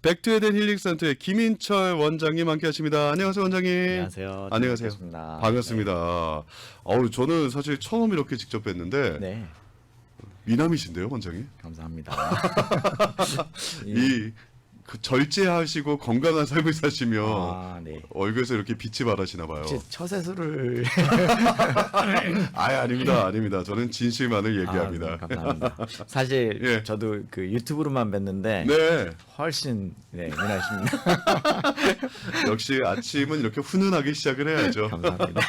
백투에덴 힐링센터의 김인철 원장님 함께하십니다. 안녕하세요, 원장님. 안녕하세요. 안녕하세요. 반갑습니다. 반갑습니다. 저는 사실 처음 이렇게 직접 뵀는데 네, 미남이신데요, 원장님. 감사합니다. 그 절제하시고 건강한 삶을 사시며 네. 얼굴에서 이렇게 빛이 바라시나 봐요. 혹시 처세술을 아닙니다. 저는 진실만을 얘기합니다. 감사합니다. 사실 예. 저도 그 유튜브로만 뵀는데 네. 훨씬 미나십니다. 역시 아침은 이렇게 훈훈하게 시작을 해야죠. 감사합니다.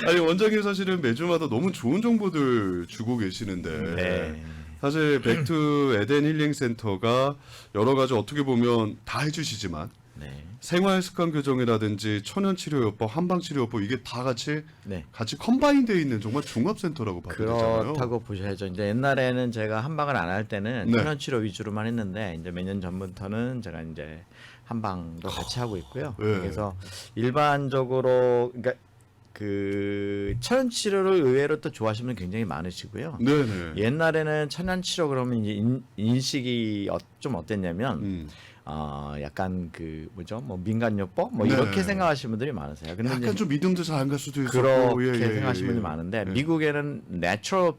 아니 원장님 사실은 매주마다 너무 좋은 정보들 주고 계시는데 네. 사실 백투 에덴 힐링 센터가 여러 가지 어떻게 보면 다 해주시지만 네. 생활 습관 교정이라든지 천연 치료요법, 한방 치료요법 이게 다 같이 네. 컴바인되어 있는 정말 종합 센터라고 봐도 되잖아요. 그렇다고 보셔야죠. 이제 옛날에는 제가 한방을 안 할 때는 네. 천연치료 위주로만 했는데 이제 몇 년 전부터는 제가 이제 한방도 같이 하고 있고요. 네. 그래서 일반적으로 그러니까 그 천연치료를 의외로 또 좋아하시는 분 굉장히 많으시고요. 네네. 옛날에는 천연치료 그러면 이제 인식이 좀 어땠냐면 약간 그 뭐죠 뭐 민간요법 뭐 네. 이렇게 생각하시는 분들이 많으세요. 근데 약간 이제 좀 믿음도 잘 안 갈 수도 있고 그렇게 생각하시는 분들이 많은데 예. 미국에는 내추럴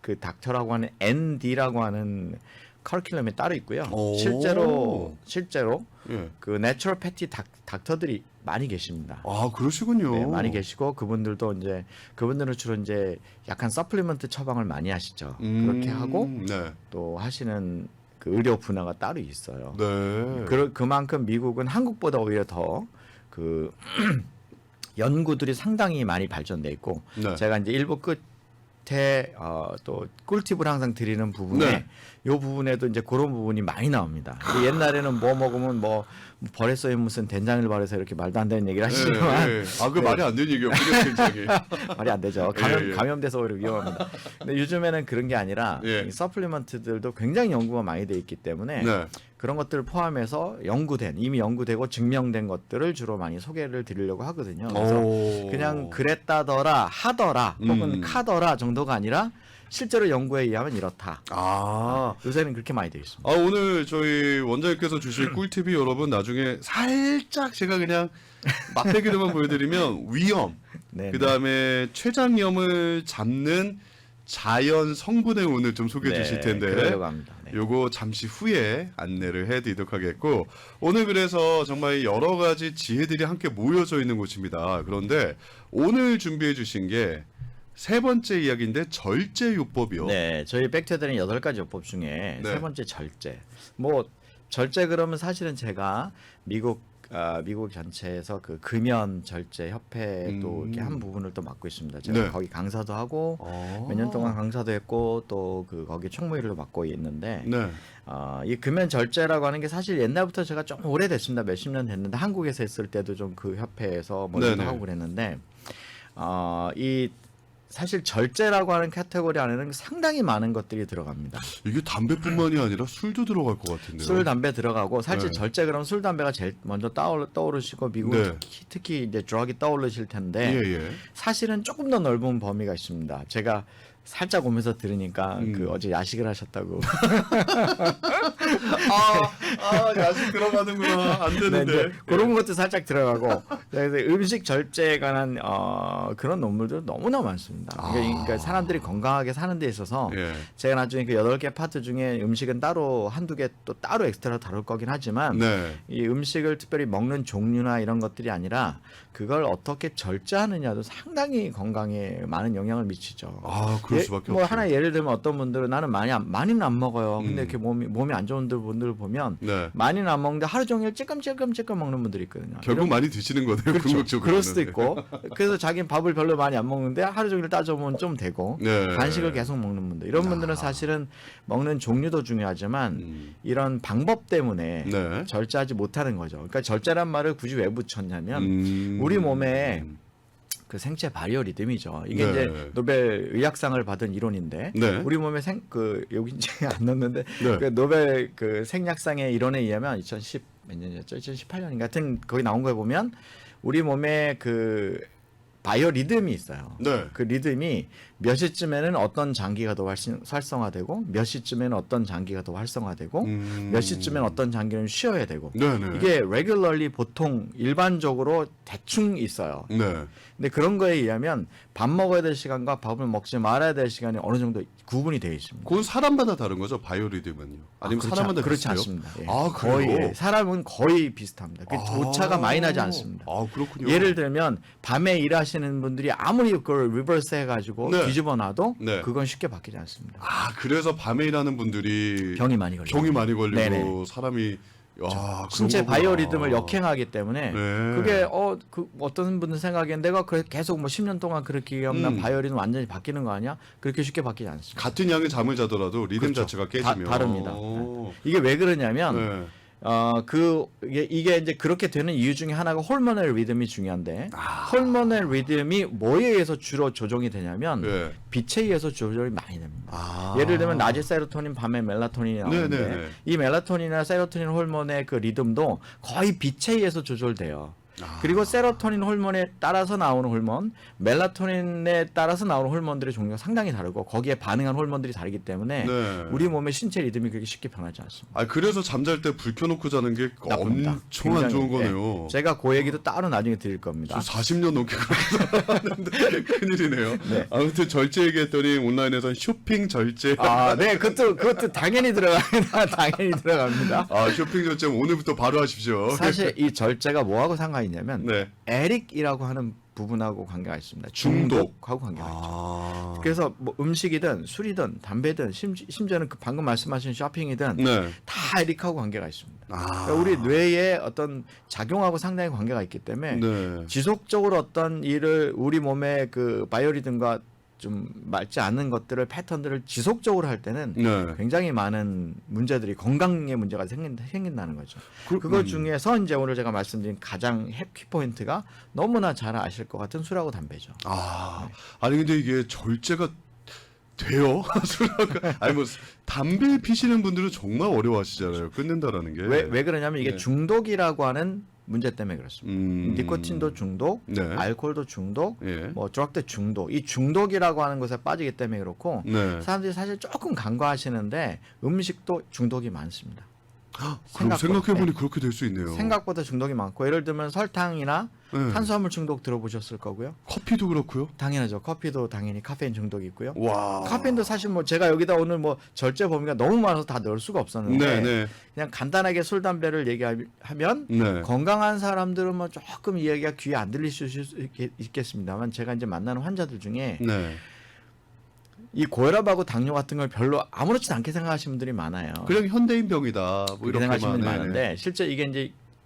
그 닥터라고 하는 ND라고 하는 커리큘럼이 따로 있고요. 오. 실제로 예. 그 내추럴패티 닥터들이 많이 계십니다. 아 그러시군요. 네, 많이 계시고 그분들도 이제 그분들은 주로 이제 약간 서플리먼트 처방을 많이 하시죠. 그렇게 하고 네. 또 하시는 그 의료 분야가 따로 있어요. 네. 그만큼 미국은 한국보다 오히려 더 그 연구들이 상당히 많이 발전돼 있고 네. 제가 이제 일부 끝에 또 꿀팁을 항상 드리는 부분에 네. 요 부분에도 이제 그런 부분이 많이 나옵니다. 옛날에는 뭐 먹으면 뭐 벌했어요 무슨 된장을 바래서 이렇게 말도 안 되는 얘기를 하시지만 그 말이 안 되는 얘기였군요, 굉장히. 말이 안 되죠. 감염돼서 오히려 위험합니다. 근데 요즘에는 그런 게 아니라 이 서플리먼트들도 굉장히 연구가 많이 돼 있기 때문에 네. 그런 것들을 포함해서 이미 연구되고 증명된 것들을 주로 많이 소개를 드리려고 하거든요. 그래서 그냥 그랬다더라 하더라 혹은 카더라 정도가 아니라 실제로 연구에 의하면 이렇다. 요새는 그렇게 많이 되어 있습니다. 오늘 저희 원장님께서 주실 꿀팁이 여러분 나중에 살짝 제가 그냥 맛배기로만 보여드리면 위염, 네, 그 다음에 췌장염을 잡는 자연 성분의 오늘 좀 소개해 주실 텐데 그러려고 합니다. 네. 요거 잠시 후에 안내를 해드리도록 하겠고 오늘 그래서 정말 여러 가지 지혜들이 함께 모여져 있는 곳입니다. 그런데 오늘 준비해 주신 게 세 번째 이야기인데 절제요법이요. 네, 저희 백투에덴의 8가지 요법 중에 세 번째 절제. 뭐 절제 그러면 사실은 제가 미국 전체에서 그 금연 절제 협회도 이렇게 한 부분을 또 맡고 있습니다. 제가 거기 강사도 하고 몇 년 동안 강사도 했고 또 그 거기 총무일도 맡고 있는데 이 금연 절제라고 하는 게 사실 옛날부터 제가 좀 오래됐습니다. 몇십 년 됐는데 한국에서 했을 때도 좀 그 협회에서 먼저 하고 그랬는데 이 사실 절제라고 하는 카테고리 안에는 상당히 많은 것들이 들어갑니다. 이게 담배뿐만이 아니라 술도 들어갈 것 같은데요. 술, 담배 들어가고 사실 절제 그러면 술, 담배가 제일 먼저 떠오르시고 미국은 특히 이제 드럭이 떠오르실 텐데 사실은 조금 더 넓은 범위가 있습니다. 제가 살짝 오면서 들으니까 그 어제 야식을 하셨다고. 야식 들어가는구나. 안 되는데. 그런 것도 살짝 들어가고 그래서 음식 절제에 관한 그런 논문들 너무나 많습니다. 그러니까 사람들이 건강하게 사는 데 있어서 제가 나중에 그 8개 파트 중에 음식은 따로 한두 개 또 따로 엑스트라 다룰 거긴 하지만 이 음식을 특별히 먹는 종류나 이런 것들이 아니라 그걸 어떻게 절제하느냐도 상당히 건강에 많은 영향을 미치죠. 그럴 수밖에 없어요. 하나 예를 들면 어떤 분들은 나는 많이는 안 먹어요. 근데 이렇게 몸이 안 좋은 분들을 보면 많이는 안 먹는데 하루 종일 찔끔찔끔 먹는 분들이 있거든요. 결국 많이 드시는 거네요. 그렇죠. 그럴 수도 있고. 그래서 자기는 밥을 별로 많이 안 먹는데 하루 종일 따져보면 좀 되고 간식을 계속 먹는 분들. 이런 분들은 사실은 먹는 종류도 중요하지만 이런 방법 때문에 절제하지 못하는 거죠. 그러니까 절제란 말을 굳이 왜 붙였냐면 우리 몸에 그 생체 바이오 리듬이죠. 이게 이제 노벨 의학상을 받은 이론인데 우리 몸의 여기 이제 안 넣었는데 그 노벨 그 생약상의 이론에 의하면 2010 몇 년이었죠? 2018년인가 같은 거기 나온 거에 보면 우리 몸의 그 바이오 리듬이 있어요. 네. 그 리듬이 몇 시쯤에는 어떤 장기가 더 활성화되고 몇 시쯤에는 어떤 장기가 더 활성화되고 몇 시쯤에는 어떤 장기는 쉬어야 되고 네네. 이게 regularly 보통 일반적으로 대충 있어요. 네. 근데 그런 거에 의하면 밥 먹어야 될 시간과 밥을 먹지 말아야 될 시간이 어느 정도 구분이 되어 있습니다. 그건 사람마다 다른 거죠, 바이오리듬은요? 아니면 사람마다 그렇지 비슷해요? 않습니다. 예. 아, 거의 그래요? 사람은 거의 비슷합니다. 그 오차가 많이 나지 않습니다. 아, 그렇군요. 예를 들면 밤에 일하시는 분들이 아무리 그걸 리버스 해가지고 네. 뒤집어 놔도 네. 그건 쉽게 바뀌지 않습니다. 아, 그래서 밤에 일하는 분들이 병이 많이 걸리고 병이 많이 걸리고 네네. 사람이 야, 신체 그런 거구나. 바이오 리듬을 역행하기 때문에 네. 그게 어떤 분들 생각엔 내가 계속 뭐 10년 동안 그렇게 하면 바이오 리듬 완전히 바뀌는 거 아니야? 그렇게 쉽게 바뀌지 않습니다. 같은 양의 잠을 자더라도 리듬 그렇죠. 자체가 깨지면 다릅니다. 오. 이게 왜 그러냐면 네. 이게 이제 그렇게 되는 이유 중에 하나가 호르몬의 리듬이 중요한데 아. 호르몬의 리듬이 뭐에 의해서 주로 조정이 되냐면 네. 빛에 의해서 조절이 많이 됩니다. 아. 예를 들면 낮에 세로토닌, 밤에 멜라토닌이 나오는데 네네네. 이 멜라토닌이나 세로토닌 호르몬의 그 리듬도 거의 빛에 의해서 조절돼요. 아. 그리고 세로토닌 호르몬에 따라서 나오는 호르몬, 멜라토닌에 따라서 나오는 호르몬들의 종류가 상당히 다르고 거기에 반응한 호르몬들이 다르기 때문에 네. 우리 몸의 신체 리듬이 그렇게 쉽게 변하지 않습니다. 아, 그래서 잠잘 때 불 켜놓고 자는 게 나쁩니다. 엄청 안 좋은 굉장히, 거네요. 제가 그 얘기도 따로 나중에 드릴 겁니다. 저 40년 넘게 그렇게 살았는데 큰일이네요. 네. 아무튼 절제 얘기했더니 온라인에선 쇼핑 절제. 아, 네, 그것도 당연히 들어갑니다. 당연히 들어갑니다. 아, 쇼핑 절제 오늘부터 바로 하십시오. 사실 이 절제가 뭐하고 상관이 있냐면 네. 에릭이라고 하는 부분하고 관계가 있습니다. 중독. 중독하고 관계가 있죠. 아. 그래서 뭐 음식이든 술이든 담배든 심지어는 그 방금 말씀하신 쇼핑이든 네. 다 에릭하고 관계가 있습니다. 아. 그러니까 우리 뇌에 어떤 작용하고 상당히 관계가 있기 때문에 네. 지속적으로 어떤 일을 우리 몸의 그 바이오리듬과 좀 맞지 않는 것들을 패턴들을 지속적으로 할 때는 네. 굉장히 많은 문제들이 건강에 문제가 생긴다는 거죠. 그- 그것 중에서 이제 오늘 제가 말씀드린 가장 키 포인트가 너무나 잘 아실 것 같은 술하고 담배죠. 아. 아니 근데 이게 절제가 돼요? 술하고 아니 뭐 담배 피시는 분들은 정말 어려워하시잖아요. 끊는다라는 게. 왜 그러냐면 이게 네. 중독이라고 하는 문제 때문에 그렇습니다. 니코틴도 중독, 네. 알코올도 중독, 예. 뭐 드럭도 중독. 이 중독이라고 하는 것에 빠지기 때문에 그렇고 네. 사람들이 사실 조금 간과하시는데 음식도 중독이 많습니다. 그럼 생각해보니 네. 그렇게 될 수 있네요. 생각보다 중독이 많고 예를 들면 설탕이나 네. 탄수화물 중독 들어보셨을 거고요. 커피도 그렇고요. 당연하죠. 커피도 당연히 카페인 중독이 있고요. 와. 카페인도 사실 뭐 제가 여기다 오늘 뭐 절제 범위가 너무 많아서 다 넣을 수가 없었는데 네, 네. 그냥 간단하게 술 담배를 얘기하면 네. 건강한 사람들은 뭐 조금 이야기가 귀에 안 들릴 수 있겠습니다만 제가 이제 만나는 환자들 중에 네. 이 고혈압하고 당뇨 같은 걸 별로 아무렇지도 않게 생각하시는 분들이 많아요. 그냥 현대인병이다. 뭐 그렇게 생각하시는 분들이 이렇게만. 많은데 실제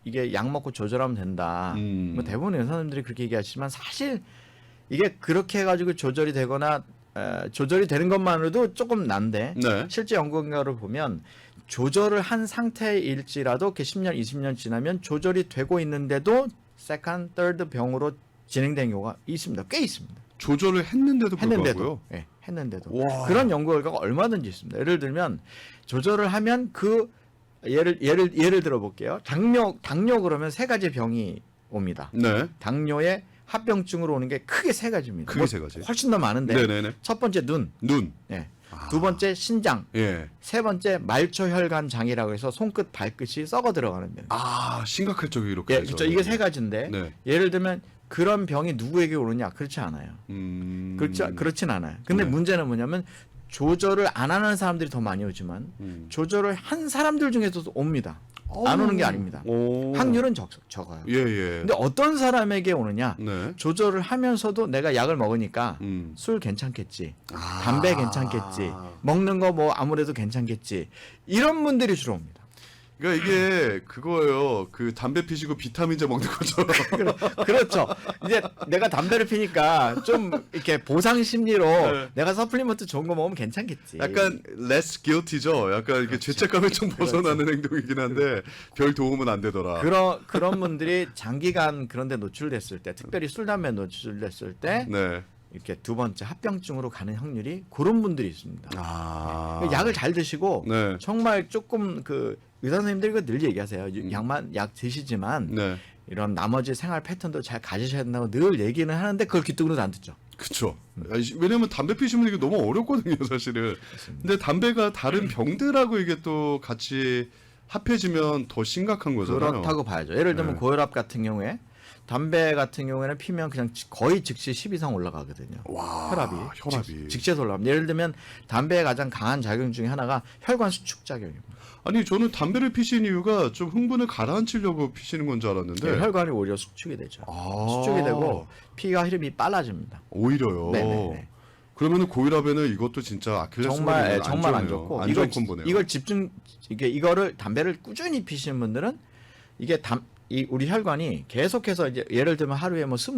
이게 약 먹고 조절하면 된다. 뭐 대부분 의사님들이 그렇게 얘기하시지만 사실 이게 그렇게 해가지고 조절이 되거나 조절이 되는 것만으로도 조금 난데 네. 실제 연구 결과를 보면 조절을 한 상태일지라도 이렇게 10년, 20년 지나면 조절이 되고 있는데도 세컨드, third 병으로 진행된 경우가 있습니다. 꽤 있습니다. 조절을 했는데도 불구하고요. 했는데도. 예, 했는데도. 와. 그런 연구 결과가 얼마든지 있습니다. 예를 들면 조절을 하면 그 예를 들어 볼게요. 당뇨 그러면 세 가지 병이 옵니다. 네. 당뇨의 합병증으로 오는 게 크게 세 가지입니다. 크게 세 가지. 훨씬 더 많은데 네네네. 첫 번째 눈, 눈. 예. 두 번째 신장, 예. 세 번째 말초혈관 장이라고 해서 손끝 발끝이 썩어 들어가는 병. 아, 심각할 적이 이렇게 예, 되죠. 그렇죠. 이게 세 가지인데 네. 예를 들면 그런 병이 누구에게 오느냐? 그렇지 않아요. 그렇진 않아요. 근데 네. 문제는 뭐냐면 조절을 안 하는 사람들이 더 많이 오지만 조절을 한 사람들 중에서도 옵니다. 안 오는 게 아닙니다. 오. 확률은 적어요. 예, 예. 근데 어떤 사람에게 오느냐? 네. 조절을 하면서도 내가 약을 먹으니까 음. 술 괜찮겠지, 아. 담배 괜찮겠지, 먹는 거 뭐 아무래도 괜찮겠지, 이런 분들이 주로 옵니다. 그러니까 이게 그거예요. 그 담배 피시고 비타민제 먹는 것처럼. 그렇죠. 이제 내가 담배를 피니까 좀 이렇게 보상 심리로 네. 내가 서플리먼트 좋은 거 먹으면 괜찮겠지. 약간 less guilty죠. 약간 이렇게 죄책감에 좀 벗어나는 행동이긴 한데 별 도움은 안 되더라. 그런 분들이 장기간 그런 데 노출됐을 때, 특별히 술 담배에 노출됐을 때 네. 이렇게 두 번째 합병증으로 가는 확률이 그런 분들이 있습니다. 아. 약을 잘 드시고 네. 정말 조금 그 의사 선생님들이 늘 얘기하세요. 약 드시지만 네. 이런 나머지 생활 패턴도 잘 가지셔야 된다고 늘 얘기는 하는데 그걸 귀뚱으로도 안 듣죠. 그렇죠. 왜냐면 담배 피시면 이게 너무 어렵거든요, 사실은. 근데 담배가 다른 병들하고 이게 또 같이 합해지면 더 심각한 거잖아요. 그렇다고 봐야죠. 예를 들면 네. 고혈압 같은 경우에 담배 같은 경우에는 피면 그냥 거의 즉시 10 이상 올라가거든요. 와, 혈압이 즉시에서 올라갑니다. 예를 들면 담배의 가장 강한 작용 중에 하나가 혈관 수축 작용입니다. 아니 저는 담배를 피신 이유가 좀 흥분을 가라앉히려고 피시는 건 줄 알았는데 혈관이 오히려 수축이 되죠. 아. 수축이 되고 피가 흐름이 빨라집니다. 오히려요. 네네네. 그러면은 고혈압에는 이것도 진짜 아킬레스건이 정말 안 좋고 안전콤보네요. 이걸 집중 이거를 담배를 꾸준히 피시는 분들은 이게 우리 혈관이 계속해서 이제 예를 들면 하루에 뭐 20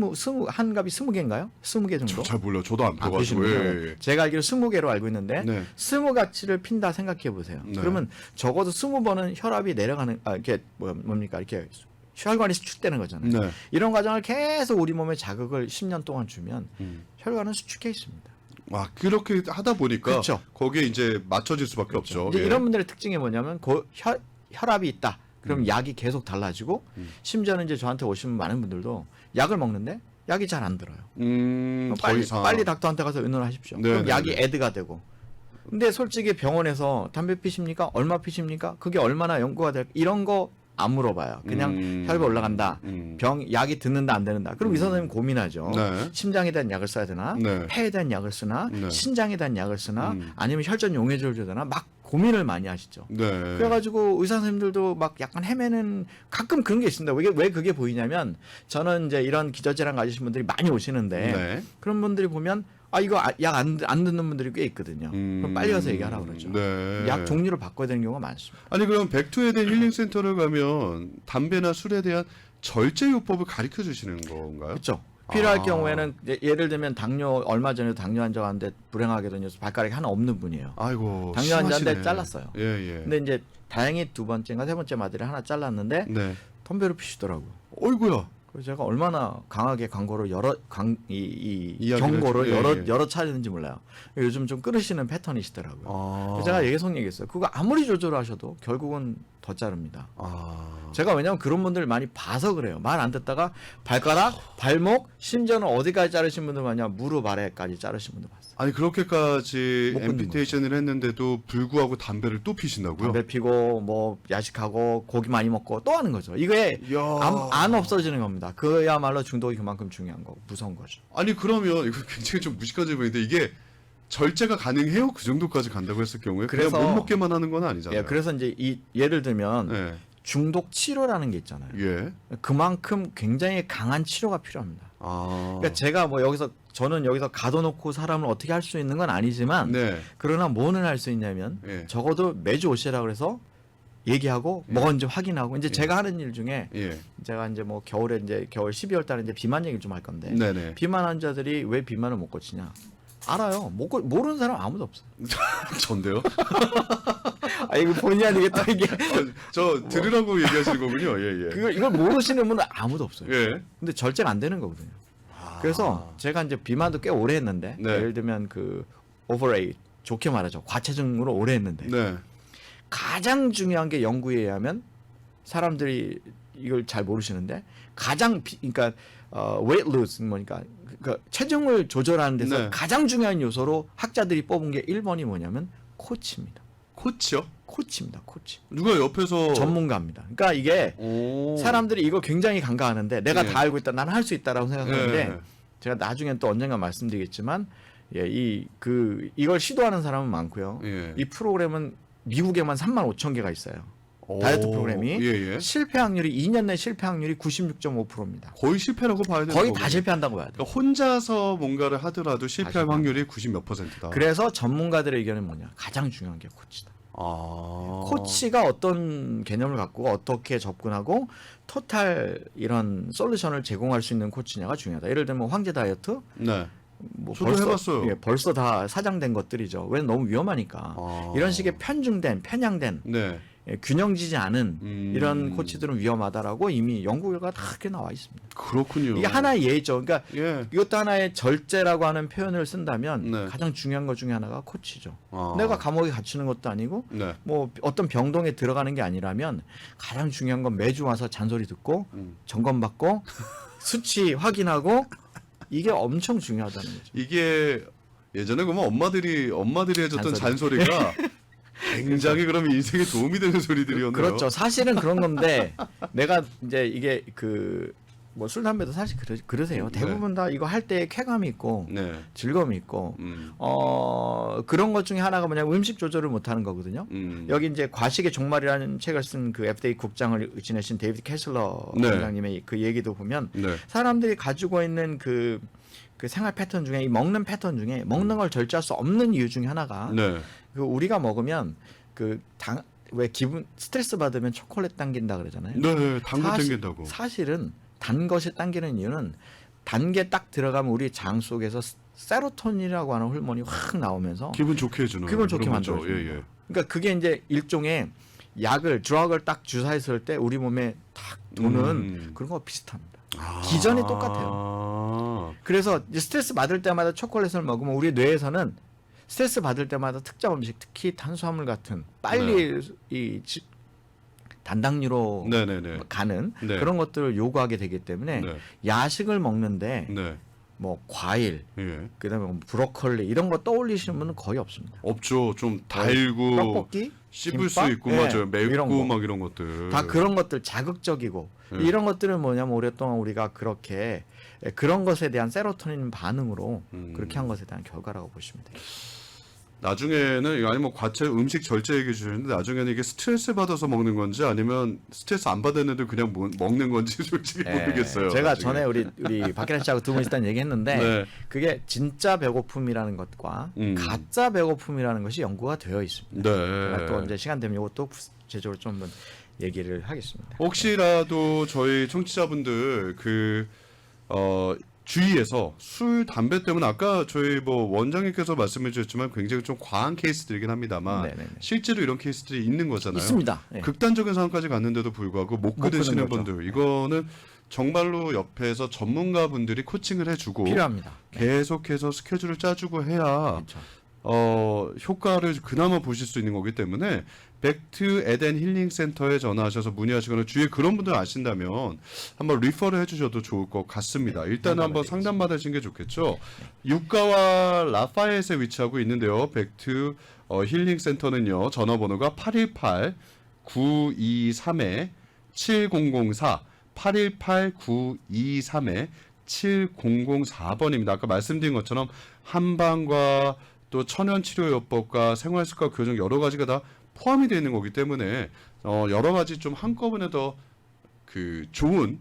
한갑이 20개인가요? 20개 정도? 잘 몰라요. 저도 안 아, 펴가지고. 피시는군요. 예. 제가 알기로 20개로 알고 있는데 네. 20가치를 핀다 생각해 보세요. 네. 그러면 적어도 20번은 혈압이 내려가는 이렇게 뭡니까? 이렇게 혈관이 수축되는 거잖아요. 네. 이런 과정을 계속 우리 몸에 자극을 10년 동안 주면 혈관은 수축해 있습니다. 아 그렇게 하다 보니까 그렇죠. 거기에 이제 맞춰질 수밖에 없죠. 이제 예. 이런 분들의 특징이 뭐냐면 혈압이 있다. 그럼 약이 계속 달라지고 심지어는 이제 저한테 오시는 많은 분들도 약을 먹는데 약이 잘 안 들어요. 더 이상 빨리 닥터한테 가서 의논하십시오. 네, 그럼 네, 약이 네. 애드가 되고. 근데 솔직히 병원에서 담배 피십니까? 얼마 피십니까? 그게 얼마나 연구가 될까? 이런 거 안 물어봐요. 그냥 혈압이 올라간다. 약이 듣는다 안 되는다. 그럼 의사 선생님 고민하죠. 네. 심장에 대한 약을 써야 되나? 네. 폐에 대한 약을 쓰나? 네. 신장에 대한 약을 쓰나? 아니면 혈전 용해제를 줘야 되나? 막 고민을 많이 하시죠. 네. 그래가지고 의사 선생님들도 막 약간 헤매는 가끔 그런 게 있습니다. 왜 그게 보이냐면 저는 이제 이런 기저질환 가지신 분들이 많이 오시는데 네. 그런 분들이 보면 이거 약 안 듣는 분들이 꽤 있거든요. 그럼 빨리 가서 얘기하라 그러죠. 네. 약 종류를 바꿔야 되는 경우가 많습니다. 아니 그럼 백투에덴 힐링 센터를 가면 담배나 술에 대한 절제요법을 가르쳐 주시는 건가요? 그렇죠. 필요할 아. 경우에는 예를 들면 당뇨 얼마 전에도 당뇨 환자가는데 불행하게도 발가락이 하나 없는 분이에요. 아이고 당뇨 환자인데 심하시네. 잘랐어요. 예 예. 근데 이제 다행히 두 번째인가 세 번째 마디를 하나 잘랐는데 네. 덤벨을 피시더라고요. 어이구야. 그래서 제가 얼마나 강하게 광고를 이야기를 경고를 예, 예. 여러 차례 했는지 몰라요. 요즘 좀 끊으시는 패턴이시더라고요. 아. 그래서 제가 계속 얘기했어요. 그거 아무리 조절하셔도 결국은 더 자릅니다. 아. 제가 왜냐면 그런 분들 많이 봐서 그래요. 말 안 듣다가 발가락, 발목, 심지어는 어디까지 자르신 분들 많냐 무릎 아래까지 자르신 분들 봤어요. 아니 그렇게까지 못 끊는 앰피테이션을 했는데도 불구하고 담배를 또 피신다고요? 담배 피고 뭐 야식하고 고기 많이 먹고 또 하는 거죠. 이게 이야. 안 없어지는 겁니다. 그야말로 중독이 그만큼 중요한 거고 무서운 거죠. 아니 그러면 이거 굉장히 좀 무식한 질문인데 이게 절제가 가능해요? 그 정도까지 간다고 했을 경우에 그냥 그래서- 못 먹게만 하는 건 아니잖아요. 예, 그래서 이제 예를 들면 예. 중독 치료라는 게 있잖아요. 예. 그만큼 굉장히 강한 치료가 필요합니다. 아. 그러니까 제가 뭐 저는 여기서 가둬놓고 사람을 어떻게 할 수 있는 건 아니지만 네. 그러나 뭐는 할 수 있냐면 예. 적어도 매주 오시라 그래서 얘기하고 먹었는지 확인하고 이제 제가 하는 일 중에 예. 제가 이제 뭐 겨울 12월 달에 이제 비만 얘기를 좀 할 건데 네네. 비만 환자들이 왜 비만을 못 고치냐 알아요. 모르는 사람 아무도 없어요. 전데요? 이거 본의 아니게 또 이게 저 들으라고 얘기하시는 거군요. 예, 예. 이걸 모르시는 분은 아무도 없어요. 예. 근데 절제가 안 되는 거거든요. 그래서 제가 이제 비만도 꽤 오래 했는데 네. 예를 들면 그 오버웨이트 좋게 말하죠. 과체중으로 오래 했는데 네. 가장 중요한 게 연구에 의하면 사람들이 이걸 잘 모르시는데 그러니까 weight lose 뭐니까 그러니까 체중을 조절하는 데서 네. 가장 중요한 요소로 학자들이 뽑은 게 1번이 뭐냐면 코치입니다. 코치요? 코치입니다. 코치. 누가 옆에서 전문가입니다. 그러니까 이게 오. 사람들이 이거 굉장히 간과하는데 내가 예. 다 알고 있다. 나는 할 수 있다라고 생각하는데 예. 제가 나중에 또 언젠가 말씀드리겠지만 이걸 시도하는 사람은 많고요. 예. 이 프로그램은 미국에만 35,000개가 있어요. 다이어트 오. 프로그램이 예, 예. 실패 확률이 2년 내 실패 확률이 96.5%입니다. 거의 실패라고 봐야 되는 거의 거군요. 다 실패한다고 봐야 돼요. 그러니까 혼자서 뭔가를 하더라도 실패할 실패. 확률이 90 몇 %다. 그래서 전문가들의 의견은 뭐냐? 가장 중요한 게 코치다. 아. 코치가 어떤 개념을 갖고 어떻게 접근하고 토탈 이런 솔루션을 제공할 수 있는 코치냐가 중요하다. 예를 들면 황제 다이어트 네. 뭐 저도 해봤어요. 벌써 다 사장된 것들이죠. 왜 너무 위험하니까. 아. 이런 식의 편중된 편향된 네. 균형지지 않은 이런 코치들은 위험하다라고 이미 연구 결과가 다 그렇게 나와 있습니다. 그렇군요. 이게 하나의 예죠. 그러니까 예. 이것도 하나의 절제라고 하는 표현을 쓴다면 네. 가장 중요한 것 중에 하나가 코치죠. 아. 내가 감옥에 갇히는 것도 아니고 네. 뭐 어떤 병동에 들어가는 게 아니라면 가장 중요한 건 매주 와서 잔소리 듣고 점검받고 수치 확인하고 이게 엄청 중요하다는 거죠. 이게 예전에 그러면 엄마들이 해줬던 잔소리. 잔소리가 굉장히 그러면 인생에 도움이 되는 소리들이었네요. 그렇죠. 사실은 그런 건데 내가 이제 이게 그 뭐 술 담배도 사실 그러세요. 대부분 다 이거 할 때 쾌감이 있고 네. 즐거움이 있고 그런 것 중에 하나가 뭐냐면 음식 조절을 못하는 거거든요. 여기 이제 과식의 종말이라는 책을 쓴 그 FDA 국장을 지내신 데이비드 캐슬러 네. 원장님의 그 얘기도 보면 네. 사람들이 가지고 있는 그 생활 패턴 중에 이 먹는 패턴 중에 먹는 걸 절제할 수 없는 이유 중에 하나가 네. 그 우리가 먹으면 왜 기분 스트레스 받으면 초콜릿 당긴다 그러잖아요. 네. 당근 땡긴다고. 사실은 단 것이 당기는 이유는 단 게 딱 들어가면 우리 장 속에서 세로토닌이라고 하는 호르몬이 확 나오면서 기분 좋게 해주는. 기분 좋게 그런 거죠. 만들어줘요. 예, 예. 그러니까 그게 이제 일종의 드럭을 딱 주사했을 때 우리 몸에 딱 도는 그런 거 비슷합니다. 기전이 똑같아요. 그래서 이제 스트레스 받을 때마다 초콜릿을 먹으면 우리 뇌에서는 스트레스 받을 때마다 특정 음식, 특히 탄수화물 같은 빨리 단당류로 네네네. 가는 네. 그런 것들을 요구하게 되기 때문에 네. 야식을 먹는데 네. 뭐 과일, 예. 그다음에 뭐 브로콜리 이런 거 떠올리시는 분은 거의 없습니다. 없죠. 좀 달고 떡볶이, 씹을 김밥? 수 있고 네. 맞아요. 맵고 이런 거. 막 이런 것들. 다 그런 것들 자극적이고 이런 것들은 뭐냐면 오랫동안 우리가 그렇게 그런 것에 대한 세로토닌 반응으로 그렇게 한 것에 대한 결과라고 보시면 되겠습니다. 나중에는 아니 뭐 과체 음식 절제 얘기해 주셨는데 나중에는 이게 스트레스 받아서 먹는 건지 아니면 스트레스 안 받았는데 그냥 먹는 건지 솔직히 모르겠어요. 제가 나중에. 전에 우리 박기란 씨하고 두 분 있다는 얘기했는데 네. 그게 진짜 배고픔이라는 것과 가짜 배고픔이라는 것이 연구가 되어 있습니다. 제가 네. 또 이제 시간 되면 이것도 구체적으로 좀 한번 얘기를 하겠습니다. 혹시라도 저희 청취자분들 주위에서 술, 담배 때문에 아까 저희 뭐 원장님께서 말씀해 주셨지만 굉장히 좀 과한 케이스들이긴 합니다만 네네네. 실제로 이런 케이스들이 있는 거잖아요. 있습니다. 네. 극단적인 상황까지 갔는데도 불구하고 못 못 끊으시는 끊는 거죠. 분들 이거는 정말로 옆에서 전문가분들이 코칭을 해주고 필요합니다. 계속해서 스케줄을 짜주고 해야 그렇죠. 효과를 그나마 보실 수 있는 거기 때문에 백트 에덴 힐링 센터에 전화하셔서 문의하시거나 주위에 그런 분들 아신다면 한번 리퍼를 해주셔도 좋을 것 같습니다. 일단은 한번 상담 받으시는 게 좋겠죠. 유가와 라파엣에 위치하고 있는데요. 백트 힐링 센터는요. 전화번호가 818-923-7004 818-923-7004번입니다. 아까 말씀드린 것처럼 한방과 또 천연치료요법과 생활습관 교정 여러 가지가 다 포함이 되어 있는 거기 때문에 여러 가지 좀 한꺼번에 더 좋은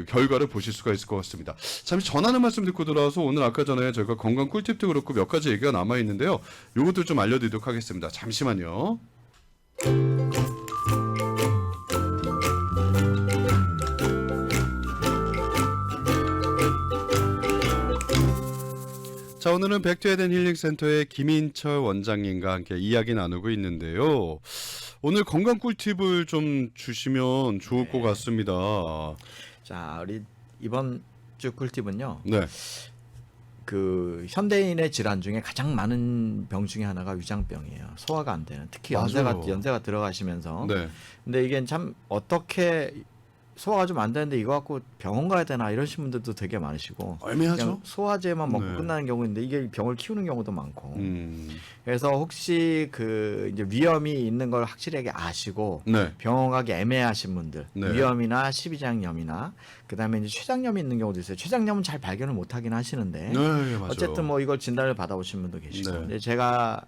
결과를 보실 수가 있을 것 같습니다. 잠시 전하는 말씀 듣고 들어와서 오늘 아까 전에 저희가 건강 꿀팁도 그렇고 몇 가지 얘기가 남아 있는데요. 요것도 좀 알려드리도록 하겠습니다. 잠시만요. 자, 오늘은 백투에덴 힐링센터의 김인철 원장님과 함께 이야기 나누고 있는데요. 오늘 건강 꿀팁을 좀 주시면 좋을 것 같습니다. 자, 우리 이번 주 꿀팁은요. 네. 그 현대인의 질환 중에 가장 많은 병 중에 하나가 위장병이에요. 소화가 안 되는. 특히 맞아요. 연세가 들어가시면서. 네. 근데 이게 참 어떻게 소화가 좀 안 되는데 이거 갖고 병원 가야 되나 이러신 분들도 되게 많으시고 애매하죠. 그냥 소화제만 먹고 네. 끝나는 경우인데 이게 병을 키우는 경우도 많고 그래서 혹시 이제 위험이 있는 걸 확실하게 아시고 네. 병원 가기 애매하신 분들 네. 위염이나 십이장염이나 그다음에 이제 췌장염이 있는 경우도 있어요. 췌장염은 잘 발견을 못 하긴 하시는데 네, 맞아요. 어쨌든 뭐 이걸 진단을 받아오신 분도 계시고 네. 근데 제가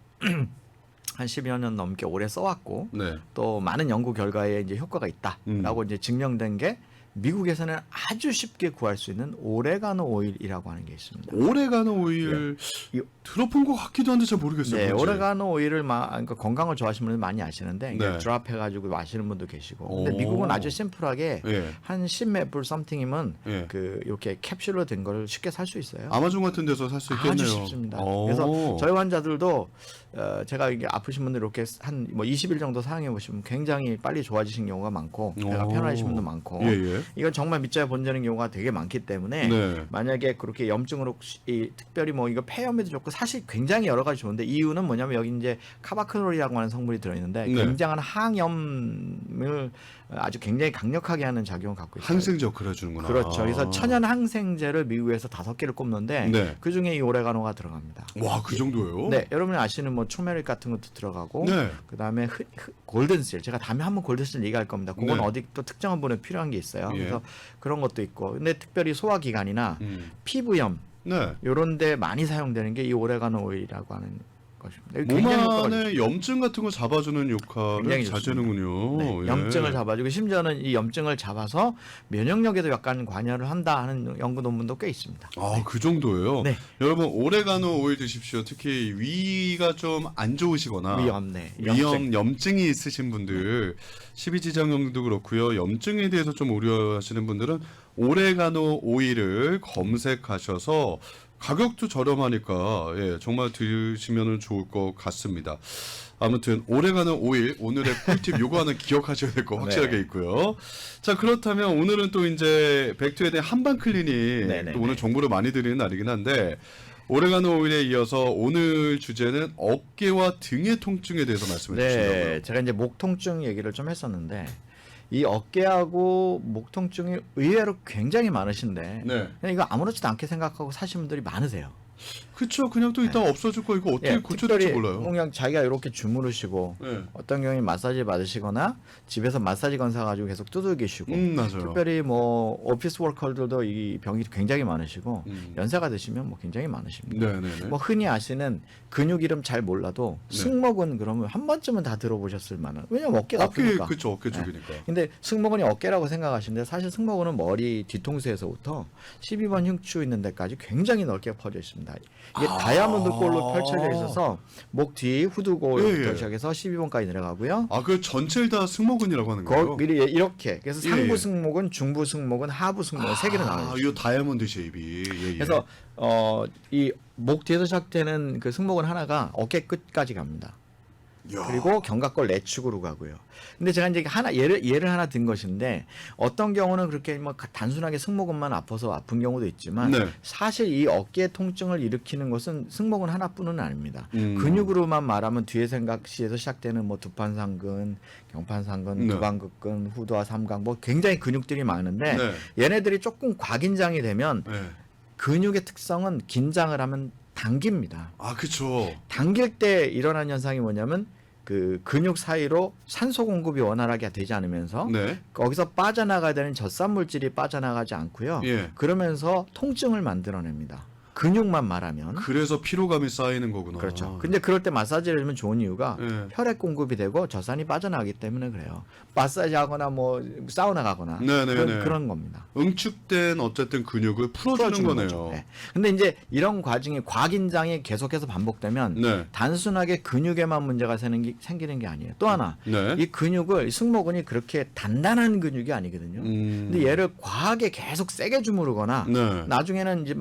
한 10여 년 넘게 오래 써왔고 네. 또 많은 연구 결과에 이제 효과가 있다라고 이제 증명된 게 미국에서는 아주 쉽게 구할 수 있는 오레가노 오일이라고 하는 게 있습니다. 오레가노 오일 이- 들어본 것 같기도 한데 잘 모르겠어요. 네, 뭔지. 오레가노 오일을 그러니까 건강을 좋아하시는 분들 많이 아시는데 네. 드랍해가지고 마시는 분도 계시고. 근데 오. 미국은 아주 심플하게 예. 한 10몇 불 썸띵이면 예. 그 이렇게 캡슐로 된 걸 쉽게 살 수 있어요. 아마존 같은 데서 살 수 있겠네요. 아주 쉽습니다. 오. 그래서 저희 환자들도 제가 이게 아프신 분들 이렇게 한 뭐 20일 정도 사용해 보시면 굉장히 빨리 좋아지신 경우가 많고 배가 오. 편하신 분도 많고 예, 예. 이건 정말 믿져야 본다는 경우가 되게 많기 때문에 네. 만약에 그렇게 염증으로 특별히 뭐 이거 폐염에도 좋고 사실 굉장히 여러 가지 좋은데 이유는 뭐냐면 여기 이제 카바크놀이라고 하는 성분이 들어있는데 네. 굉장한 항염을 아주 굉장히 강력하게 하는 작용을 갖고 있어요. 항생제 역할을 해주는구나. 그렇죠. 그래서 천연 항생제를 미국에서 5개를 꼽는데 네. 그 중에 이 오레가노가 들어갑니다. 와, 그 정도예요? 네, 여러분이 아시는 뭐 초메릭 같은 것도 들어가고, 네. 그다음에 골든실, 제가 다음에 한번 골든실 얘기할 겁니다. 그건 네. 어디 또 특정한 분에 필요한 게 있어요. 예. 그래서 그런 것도 있고, 근데 특별히 소화기관이나 피부염 네. 요런데 많이 사용되는 게 이 오레가노 오일이라고 하는 것입니다. 몸 굉장히 효과가 안에 염증 같은 거 잡아주는 역할을 굉장히 자제는군요. 네, 예. 염증을 잡아주고 심지어는 이 염증을 잡아서 면역력에도 약간 관여를 한다 하는 연구 논문도 꽤 있습니다. 아, 그 정도예요? 네. 여러분, 오레가노 오일 드십시오. 특히 위가 좀 안 좋으시거나 위염, 네. 염증이 있으신 분들, 십이지장염도 그렇고요. 염증에 대해서 좀 우려하시는 분들은 오레가노 오일을 검색하셔서 가격도 저렴하니까 예, 정말 드시면 좋을 것 같습니다. 아무튼 오레가노 오일 오늘의 꿀팁 요거 하나 기억하셔야 될 거 확실하게 네. 있고요. 자, 그렇다면 오늘은 또 이제 백투에 대한 한방 클리닉 네네네. 또 오늘 정보를 많이 드리는 날이긴 한데 오레가노 오일에 이어서 오늘 주제는 어깨와 등의 통증에 대해서 말씀해 주신다고요. 네, 제가 이제 목 통증 얘기를 좀 했었는데 이 어깨하고 목 통증이 의외로 굉장히 많으신데 네. 그냥 이거 아무렇지도 않게 생각하고 사시는 분들이 많으세요. 그렇죠. 그냥 또 이따 없어질 거 이거 어떻게 예, 고쳐야 될지 특별히 몰라요. 그냥 자기가 이렇게 주무르시고 네. 어떤 경우에 마사지 받으시거나 집에서 마사지 건 사가지고 계속 두들기시고 맞아요. 특별히 뭐 오피스 워커들도 이 병이 굉장히 많으시고 음. 연세가 드시면 뭐 굉장히 많으십니다. 네네네. 뭐 흔히 아시는 근육 이름 잘 몰라도 네. 승모근 그러면 한 번쯤은 다 들어보셨을 만한 왜냐면 어깨가 어깨 아프니까. 그쵸 어깨 쪽이니까. 근데 승모근이 어깨라고 생각하시는데 사실 승모근은 머리 뒤통수에서부터 12번 흉추 있는 데까지 굉장히 넓게 퍼져 있습니다. 이게 다이아몬드 골로 펼쳐져 있어서 목 뒤 후두골부터 예, 예. 시작해서 12번까지 내려가고요. 아, 그 전체를 다 승모근이라고 하는 거예요? 미리 이렇게 그래서 예, 상부 예. 승모근, 중부 승모근, 하부 승모근 세 개로 나눠요. 이 다이아몬드 쉐입이. 예, 예. 그래서 이 목 뒤에서 시작되는 그 승모근 하나가 어깨 끝까지 갑니다. 야. 그리고 견갑골 내축으로 가고요. 근데 제가 이제 하나 예를 하나 든 것인데 어떤 경우는 그렇게 뭐 단순하게 승모근만 아파서 아픈 경우도 있지만 네. 사실 이 어깨 통증을 일으키는 것은 승모근 하나뿐은 아닙니다. 음. 근육으로만 말하면 뒤에 생각시에서 시작되는 뭐 두판상근, 경판상근, 네. 두방극근, 후두와 삼각 뭐 굉장히 근육들이 많은데 네. 얘네들이 조금 과긴장이 되면 네. 근육의 특성은 긴장을 하면 당깁니다. 아, 그쵸. 당길 때 일어나는 현상이 뭐냐면 그 근육 사이로 산소 공급이 원활하게 되지 않으면서 네. 거기서 빠져나가야 되는 젖산 물질이 빠져나가지 않고요. 예. 그러면서 통증을 만들어냅니다. 근육만 말하면. 그래서 피로감이 쌓이는 거구나. 그렇죠. 근데 그럴 때 마사지를 해주면 좋은 이유가 예. 혈액 공급이 되고 젖산이 빠져나가기 때문에 그래요. 마사지 하거나 뭐 사우나 가거나 네네네. 그런 겁니다. 응축된 어쨌든 근육을 풀어주는 거네요. 거죠. 네. 근데 이제 이런 과정이 과긴장이 계속해서 반복되면 네. 단순하게 근육에만 문제가 생기는 게 아니에요. 또 하나 네. 이 근육을 승모근이 그렇게 단단한 근육이 아니거든요. 근데 얘를 과하게 계속 세게 주무르거나 네. 나중에는 이제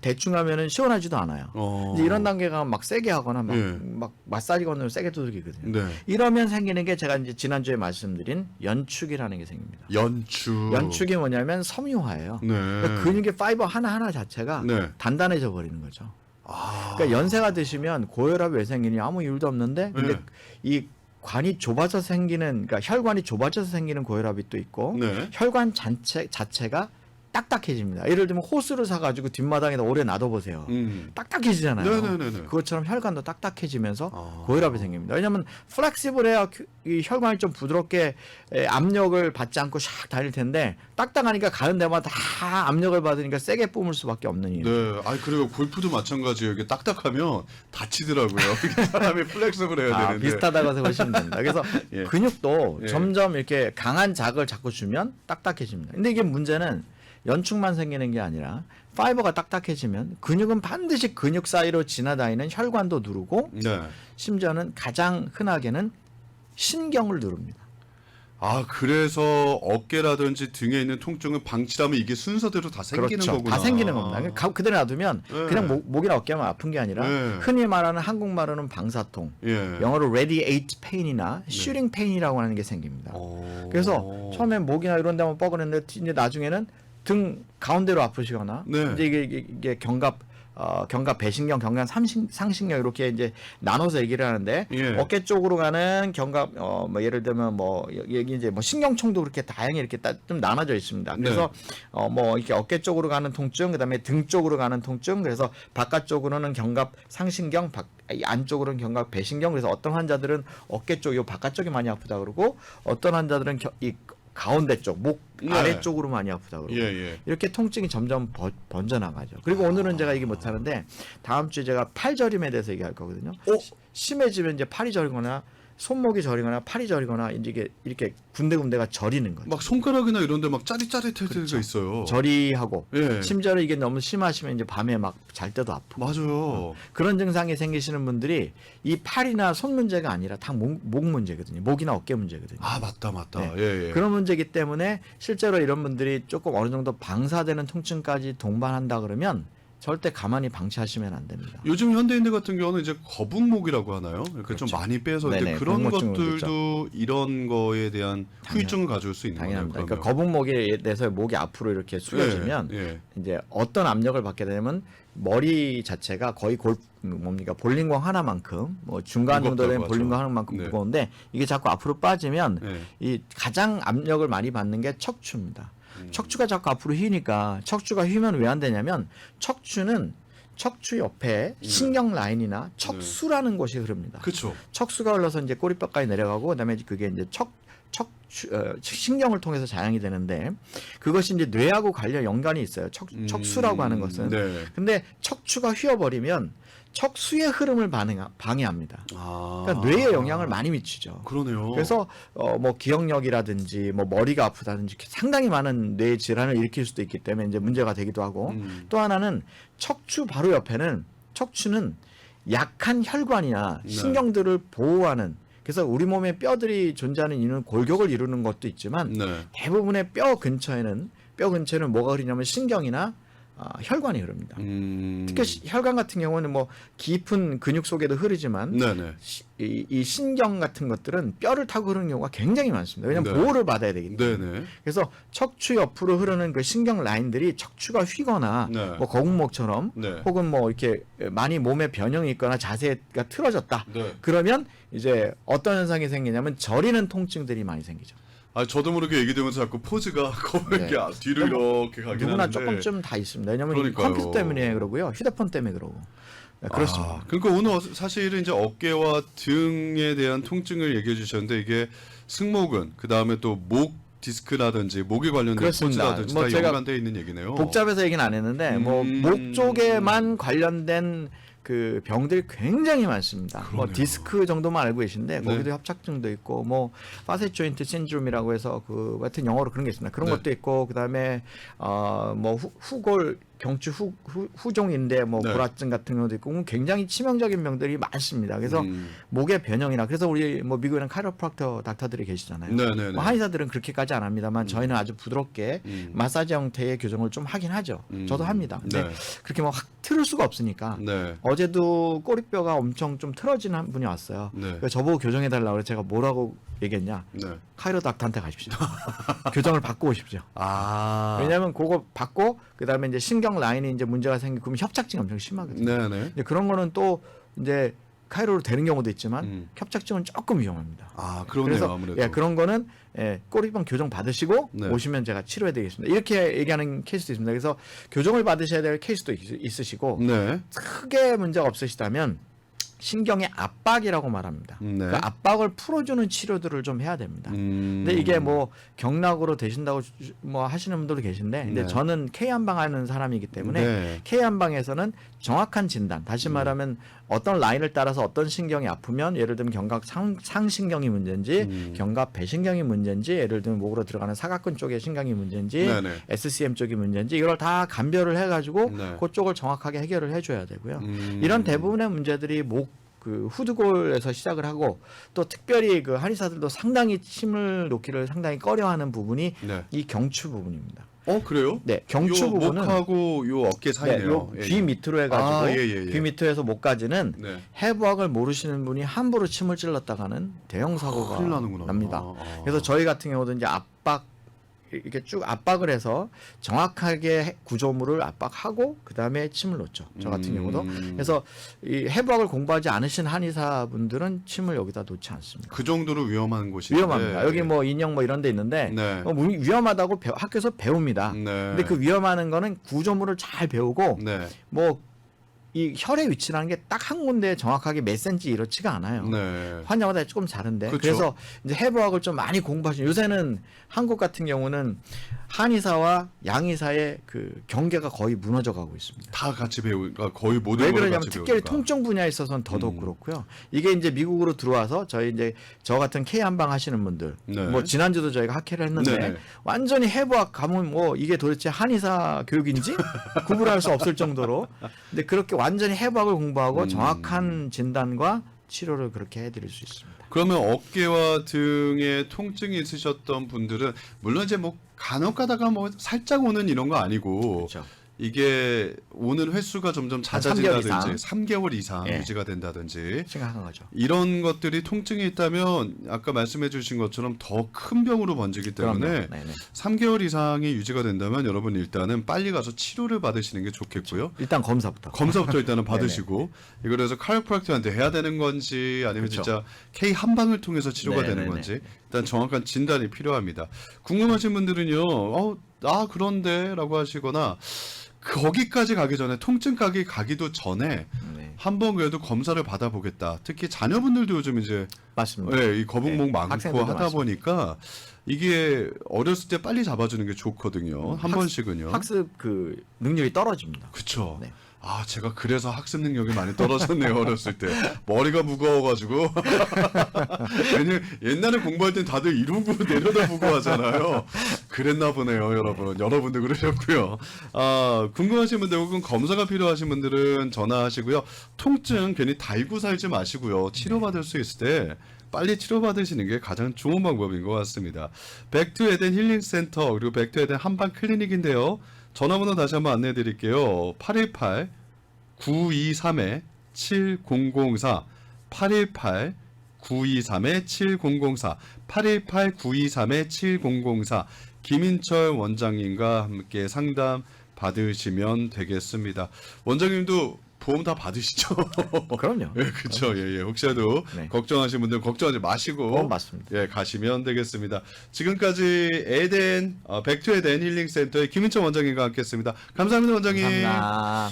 대충 하면은 시원하지도 않아요. 어. 이제 이런 단계가 막 세게 하거나 막, 예. 막 마사지 건으로 세게 두들기거든요. 네. 이러면 생기는 게 제가 이제 지난주에 말씀드린 연축이라는 게 생깁니다. 연축. 연축이 뭐냐면 섬유화예요. 네. 그러니까 근육의 파이버 하나하나 자체가 네. 단단해져 버리는 거죠. 아. 그러니까 연세가 드시면 고혈압이 왜 생기냐 아무 이유도 없는데 근데 네. 이 관이 좁아져서 생기는 그러니까 혈관이 좁아져서 생기는 고혈압이 또 있고 네. 혈관 자체가 딱딱해집니다. 예를 들면 호스를 사가지고 뒷마당에다 오래 놔둬보세요. 딱딱해지잖아요. 네네네네. 그것처럼 혈관도 딱딱해지면서 아. 고혈압이 생깁니다. 왜냐하면 플렉시블해야 이 혈관이 좀 부드럽게 압력을 받지 않고 샥 달릴 텐데 딱딱하니까 가는 데마다 다 압력을 받으니까 세게 뿜을 수밖에 없는 이유. 네. 아 그리고 골프도 마찬가지예요. 이게 딱딱하면 다치더라고요. 이게 사람이 플렉스블 해야 되는데. 비슷하다고 생각하시면 됩니다. 그래서 예. 근육도 예. 점점 이렇게 강한 자극을 자꾸 주면 딱딱해집니다. 근데 이게 문제는 연축만 생기는 게 아니라 파이버가 딱딱해지면 근육은 반드시 근육 사이로 지나다니는 혈관도 누르고 네. 심지어는 가장 흔하게는 신경을 누릅니다. 아 그래서 어깨라든지 등에 있는 통증을 방치하면 이게 순서대로 다 생기는 그렇죠. 거구나. 다 생기는 겁니다. 그대로 놔두면 네. 그냥 목이나 어깨만 아픈 게 아니라 네. 흔히 말하는 한국말로는 방사통, 예. 영어로 radiate pain이나 shooting pain이라고 하는 게 생깁니다. 오. 그래서 처음엔 목이나 이런 데만 뻐근했는데 이제 나중에는 등 가운데로 아프시거나 네. 이제 이게 경갑 배신경, 경갑 상신경 이렇게 이제 나눠서 얘기를 하는데 예. 어깨 쪽으로 가는 경갑 뭐 예를 들면 뭐 여기 이제 뭐 신경총도 그렇게 다양히 이렇게 좀 나눠져 있습니다. 그래서 뭐 이렇게 어깨 쪽으로 가는 통증, 그다음에 등 쪽으로 가는 통증, 그래서 바깥쪽으로는 경갑 상신경, 안쪽으로는 경갑 배신경. 그래서 어떤 환자들은 어깨 쪽, 요 바깥쪽이 많이 아프다 그러고 어떤 환자들은 이 가운데 쪽, 목 네. 아래쪽으로 많이 아프다 그러고 예. 이렇게 통증이 점점 번져나가죠. 그리고 오늘은 제가 얘기 못하는데 다음 주에 제가 팔 저림에 대해서 얘기할 거거든요. 심해지면 이제 팔이 저리거나 손목이 저리거나 팔이 저리거나 이제 이게 이렇게 군데군데가 저리는 거죠. 막 손가락이나 이런데 막 짜릿짜릿할 때가 있어요. 저리하고 예. 심지어는 이게 너무 심하시면 이제 밤에 막 잘 때도 아프고 맞아요. 그런 증상이 생기시는 분들이 이 팔이나 손 문제가 아니라 다 목 문제거든요. 목이나 어깨 문제거든요. 아 맞다. 네. 예. 그런 문제이기 때문에 실제로 이런 분들이 조금 어느 정도 방사되는 통증까지 동반한다 그러면 절대 가만히 방치하시면 안 됩니다. 요즘 현대인들 같은 경우는 이제 거북목이라고 하나요? 이렇게 좀 그렇죠. 많이 빼서 네네, 근데 그런 거북목증도 것들도 이런 거에 대한 후유증을 가져올 수 있는 거예요. 당연합니다. 그러니까 거북목에 대해서 목이 앞으로 이렇게 숙여지면 예. 이제 어떤 압력을 받게 되면 머리 자체가 거의 볼링공 하나만큼 뭐 중간 정도 되는 무겁다고 볼링공 하죠. 하나만큼 네. 무거운데 이게 자꾸 앞으로 빠지면 예. 이 가장 압력을 많이 받는 게 척추입니다. 척추가 자꾸 앞으로 휘니까 척추가 휘면 왜 안 되냐면 척추는 척추 옆에 신경 라인이나 척수라는 곳이 흐릅니다. 그렇죠. 척수가 흘러서 이제 꼬리뼈까지 내려가고 그다음에 그게 이제 신경을 통해서 자양이 되는데 그것이 이제 뇌하고 관련 연관이 있어요. 척수라고 하는 것은. 네. 근데 척추가 휘어버리면 척수의 흐름을 방해합니다. 아. 그러니까 뇌에 영향을 많이 미치죠. 그러네요. 그래서 뭐 기억력이라든지 뭐 머리가 아프다든지 상당히 많은 뇌 질환을 일으킬 수도 있기 때문에 이제 문제가 되기도 하고 또 하나는 척추 바로 옆에는 척추는 약한 혈관이나 네. 신경들을 보호하는 그래서 우리 몸에 뼈들이 존재하는 이유는 골격을 이루는 것도 있지만 네. 대부분의 뼈 근처에는 뭐가 흐르냐면 신경이나 혈관이 흐릅니다. 특히 혈관 같은 경우는 뭐 깊은 근육 속에도 흐르지만 네네. 이 신경 같은 것들은 뼈를 타고 흐르는 경우가 굉장히 많습니다. 왜냐하면 네. 보호를 받아야 되기 때문에. 네네. 그래서 척추 옆으로 흐르는 그 신경 라인들이 척추가 휘거나 네. 뭐 거북목처럼 네. 혹은 뭐 이렇게 많이 몸에 변형이 있거나 자세가 틀어졌다. 네. 그러면 이제 어떤 현상이 생기냐면 저리는 통증들이 많이 생기죠. 아 저도 모르게 얘기되면서 자꾸 포즈가 거북이 네. 뒤로 이렇게 가긴 누구나 하는데. 조금쯤 다 있습니다. 왜냐하면 그러니까요. 컴퓨터 때문에 그러고요, 휴대폰 때문에 그러고. 네, 그렇습니다. 아, 그러니까 오늘 사실은 이제 어깨와 등에 대한 통증을 얘기해 주셨는데 이게 승모근 그 다음에 또 목 디스크라든지 목에 관련된 그렇습니다. 포즈라든지 뭐 다 제가 연관되어 있는 얘기네요. 복잡해서 얘기는 안 했는데 뭐 목 쪽에만 관련된 그 병들이 굉장히 많습니다. 뭐 그러네요. 디스크 정도만 알고 계신데 네. 거기도 협착증도 있고 뭐 파셋 조인트 신드롬이라고 해서 그 같은 영어로 그런 게 있습니다. 그런 네. 것도 있고 그다음에 뭐 후골 경추 후종인데 뭐 네. 골화증 같은 경우도 있고 굉장히 치명적인 병들이 많습니다. 그래서 목의 변형이나 그래서 우리 뭐 미국에는 카이로프락터 닥터들이 계시잖아요. 네네네. 뭐 한의사들은 그렇게까지 안 합니다만 저희는 아주 부드럽게 마사지 형태의 교정을 좀 하긴 하죠. 저도 합니다. 근데 네. 그렇게 뭐 확 틀을 수가 없으니까 네. 어제도 꼬리뼈가 엄청 좀 틀어진 한 분이 왔어요. 네. 그래서 저보고 교정해달라고 그래서 제가 뭐라고 얘기했냐. 네. 카이로닥터한테 가십시오. 교정을 받고 오십시오. 아. 왜냐하면 그거 받고 그다음에 이제 신경 라인이 이제 문제가 생기고 그러면 협착증이 엄청 심하거든요. 네네. 근데 그런 거는 또 이제 카이로로 되는 경우도 있지만 음. 협착증은 조금 위험합니다. 아, 그러네요. 그래서 아무래도. 예, 그런 거는 꼬리병 교정 받으시고 네. 오시면 제가 치료해 드리겠습니다. 이렇게 얘기하는 케이스도 있습니다. 그래서 교정을 받으셔야 될 케이스도 있으시고 네. 크게 문제가 없으시다면 신경의 압박이라고 말합니다. 네. 그 압박을 풀어주는 치료들을 좀 해야 됩니다. 근데 이게 뭐 경락으로 되신다고 뭐 하시는 분들도 계신데, 근데 네. 저는 K 한방 하는 사람이기 때문에 네. K 한방에서는 정확한 진단, 다시 말하면 어떤 라인을 따라서 어떤 신경이 아프면 예를 들면 경각 상신경이 문제인지 경각 배신경이 문제인지 예를 들면 목으로 들어가는 사각근 쪽의 신경이 문제인지 네네. SCM 쪽이 문제인지 이걸 다 감별을 해가지고 네. 그쪽을 정확하게 해결을 해줘야 되고요. 이런 대부분의 문제들이 그 후두골에서 시작을 하고 또 특별히 그 한의사들도 상당히 침을 놓기를 상당히 꺼려하는 부분이 네. 이 경추 부분입니다. 그래요? 네, 경추 요 부분은 목하고 요 어깨 사이네요. 요 예, 귀 예. 밑으로 해가지고 아, 예, 예, 예. 귀 밑에서 목까지는 네. 해부학을 모르시는 분이 함부로 침을 찔렀다가는 대형 사고가 큰일 나는구나. 납니다. 아. 그래서 저희 같은 경우도 이제 이렇게 쭉 압박을 해서 정확하게 구조물을 압박하고 그 다음에 침을 놓죠. 저 같은 경우도. 그래서 이 해부학을 공부하지 않으신 한의사 분들은 침을 여기다 놓지 않습니다. 그 정도로 위험한 곳이 위험합니다. 여기 뭐 인형 뭐 이런 데 있는데 네. 위험하다고 학교에서 배웁니다. 네. 근데 그 위험한 거는 구조물을 잘 배우고 네. 뭐 이 혈의 위치라는 게 딱 한 군데 정확하게 몇 센치 이렇지가 않아요. 네. 환자마다 조금 다른데 그쵸. 그래서 이제 해부학을 좀 많이 공부하시는 요새는 한국 같은 경우는 한의사와 양의사의 그 경계가 거의 무너져 가고 있습니다. 다 같이 배우니까 거의 모든 왜 걸 그러냐면 같이 특별히 배우니까. 통증 분야에 있어서는 더더욱 그렇고요. 이게 이제 미국으로 들어와서 저희 이제 저 같은 K 한방 하시는 분들 네. 뭐 지난주도 저희가 학회를 했는데 네네. 완전히 해부학 가면 뭐 이게 도대체 한의사 교육인지 구분할 수 없을 정도로 근데 그렇게 완전히 해부학을 공부하고 정확한 진단과 치료를 그렇게 해드릴 수 있습니다. 그러면 어깨와 등에 통증이 있으셨던 분들은 물론 이제 뭐 간혹 가다가 뭐 살짝 오는 이런 거 아니고 그렇죠. 이게 오는 횟수가 점점 한 3개월 잦아진다든지 3개월 이상 예. 유지가 된다든지 심각한 거죠. 이런 것들이 통증이 있다면 아까 말씀해 주신 것처럼 더 큰 병으로 번지기 때문에 그럼요. 네네. 3개월 이상이 유지가 된다면 여러분 일단은 빨리 가서 치료를 받으시는 게 좋겠고요. 일단 검사부터. 검사부터 일단은 받으시고 이걸 해서 카이로프락터한테 해야 되는 건지 아니면 그렇죠. 진짜 K 한방을 통해서 치료가 네네네. 되는 건지 일단 정확한 진단이 필요합니다. 궁금하신 분들은요. 그런데라고 하시거나 거기까지 가기 전에 통증까지 가기도 전에 네. 한번 그래도 검사를 받아보겠다. 특히 자녀분들도 요즘 이제 맞습니다. 이 거북목 네, 많고 학생들도 하다 많습니다. 보니까 이게 어렸을 때 빨리 잡아주는 게 좋거든요. 한 번씩은요. 학습 그 능력이 떨어집니다. 그쵸. 네. 제가 그래서 학습 능력이 많이 떨어졌네요, 어렸을 때. 머리가 무거워가지고. 왜냐면 옛날에 공부할 땐 다들 이러고 내려다보고 하잖아요. 그랬나 보네요, 여러분. 여러분도 그러셨고요. 궁금하신 분들 혹은 검사가 필요하신 분들은 전화하시고요. 통증 괜히 달고 살지 마시고요. 치료받을 수 있을 때 빨리 치료받으시는 게 가장 좋은 방법인 것 같습니다. 백투 에덴 힐링센터 그리고 백투 에덴 한방 클리닉인데요. 전화번호 다시 한번 안내해 드릴게요. 818-923-7004 818-923-7004 818-923-7004 김인철 원장님과 함께 상담 받으시면 되겠습니다. 원장님도 보험 다 받으시죠? 그럼요. 예, 그렇죠. 예, 예. 혹시라도 네. 걱정하시는 분들 걱정하지 마시고 보험 맞습니다. 예, 가시면 되겠습니다. 지금까지 백투 에덴 힐링 센터의 김인철 원장님과 함께했습니다. 감사합니다, 원장님. 감사합니다.